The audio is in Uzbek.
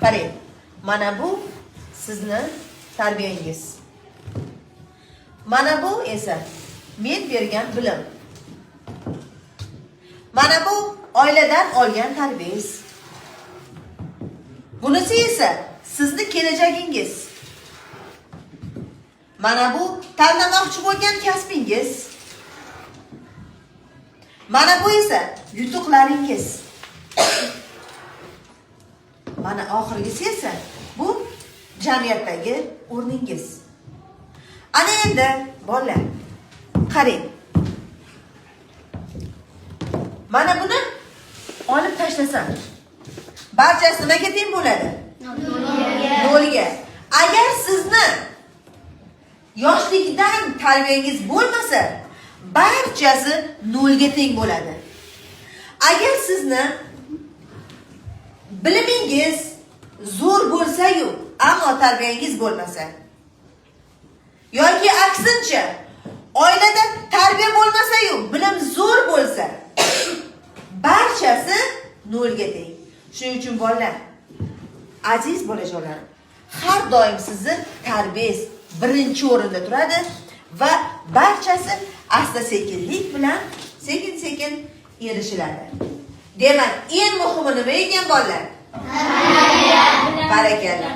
Qarang, mana bu sizni tarbiyangiz. Mana bu esa men bergan bilim. Mana bu oiladan olgan tarbiyangiz. Bunisi esa sizni kelajagingiz. Mana bu tanlamoqchi bo'lgan kasbingiz. Mana bu esa yutuqlaringiz. Mana oxirgisi esa bu jamiyatdagi o'rningiz. Ana endi bolalar, qarang. Mana buni olib tashlasam, barchasi nimaga teng bo'ladi? Nolga. Agar sizni yoshlikdan tarbiyangiz bo'lmasa, barchasi nolga teng bo'ladi. Agar sizni bilimingiz zo'r bo'lsa-yu, ammo tarbiyangiz bo'lmasa, yoki aksincha, oilada tarbiya bo'lmasa-yu, bilim zo'r bo'lsa, barchasi nolga teng. Shuning uchun bolalar, aziz bolajonlarim, har doim sizni tarbiyangiz birinchi o'rinda turadi va barchasi asta-sekinlik bilan sekin-sekin erishiladi. Demak, eng muhimi nima ekan bolalar? Barakalla.